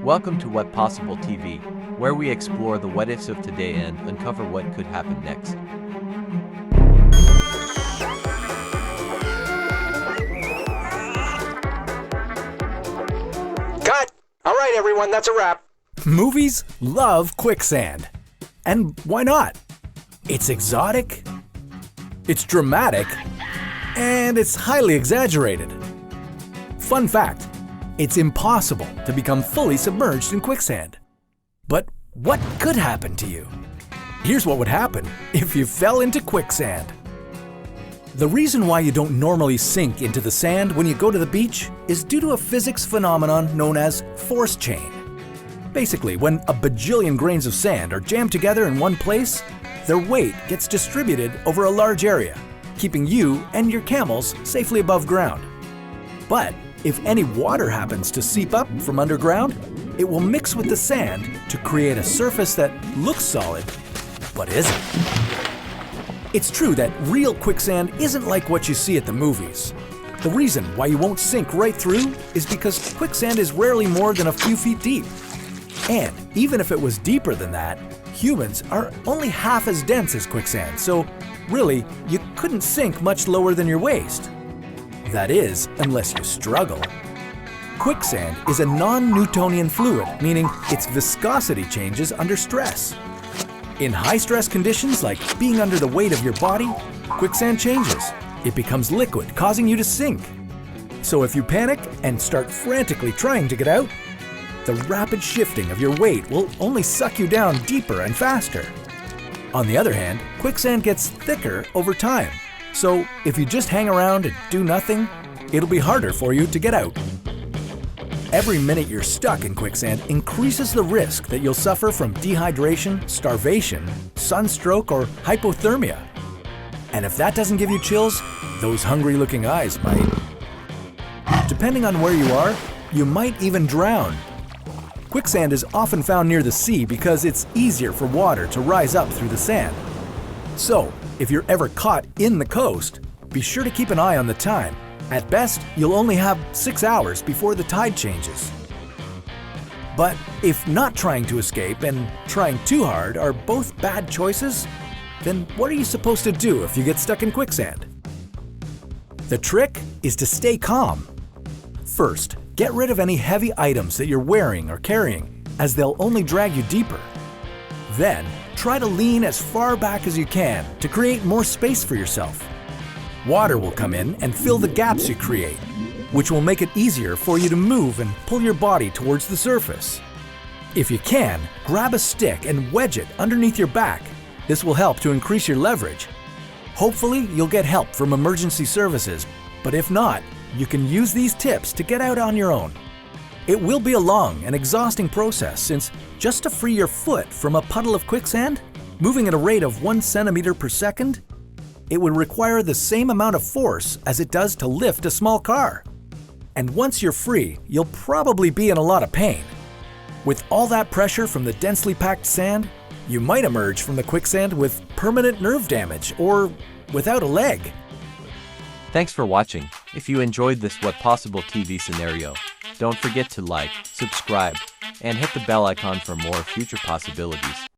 Welcome to What Possible TV, where we explore the what ifs of today and uncover what could happen next. Cut! Alright everyone, that's a wrap. Movies love quicksand. And why not? It's exotic, it's dramatic, and it's highly exaggerated. Fun fact, it's impossible to become fully submerged in quicksand. But what could happen to you? Here's what would happen if you fell into quicksand. The reason why you don't normally sink into the sand when you go to the beach is due to a physics phenomenon known as force chain. Basically, when a bajillion grains of sand are jammed together in one place, their weight gets distributed over a large area, keeping you and your camels safely above ground. But if any water happens to seep up from underground, it will mix with the sand to create a surface that looks solid, but isn't. It's true that real quicksand isn't like what you see at the movies. The reason why you won't sink right through is because quicksand is rarely more than a few feet deep. And even if it was deeper than that, humans are only half as dense as quicksand, so really, you couldn't sink much lower than your waist. That is, unless you struggle. Quicksand is a non-Newtonian fluid, meaning its viscosity changes under stress. In high-stress conditions like being under the weight of your body, quicksand changes. It becomes liquid, causing you to sink. So if you panic and start frantically trying to get out, the rapid shifting of your weight will only suck you down deeper and faster. On the other hand, quicksand gets thicker over time. So if you just hang around and do nothing, it'll be harder for you to get out. Every minute you're stuck in quicksand increases the risk that you'll suffer from dehydration, starvation, sunstroke, or hypothermia. And if that doesn't give you chills, those hungry-looking eyes might. Depending on where you are, you might even drown. Quicksand is often found near the sea because it's easier for water to rise up through the sand. So, if you're ever caught in the coast, be sure to keep an eye on the time. At best, you'll only have 6 hours before the tide changes. But if not trying to escape and trying too hard are both bad choices, then what are you supposed to do if you get stuck in quicksand? The trick is to stay calm. First, get rid of any heavy items that you're wearing or carrying, as they'll only drag you deeper. Then, try to lean as far back as you can to create more space for yourself. Water will come in and fill the gaps you create, which will make it easier for you to move and pull your body towards the surface. If you can, grab a stick and wedge it underneath your back. This will help to increase your leverage. Hopefully, you'll get help from emergency services, but if not, you can use these tips to get out on your own. It will be a long and exhausting process since just to free your foot from a puddle of quicksand, moving at a rate of 1 centimeter per second, it would require the same amount of force as it does to lift a small car. And once you're free, you'll probably be in a lot of pain. With all that pressure from the densely packed sand, you might emerge from the quicksand with permanent nerve damage or without a leg. Thanks for watching. If you enjoyed this What Possible TV scenario, don't forget to like, subscribe, and hit the bell icon for more future possibilities.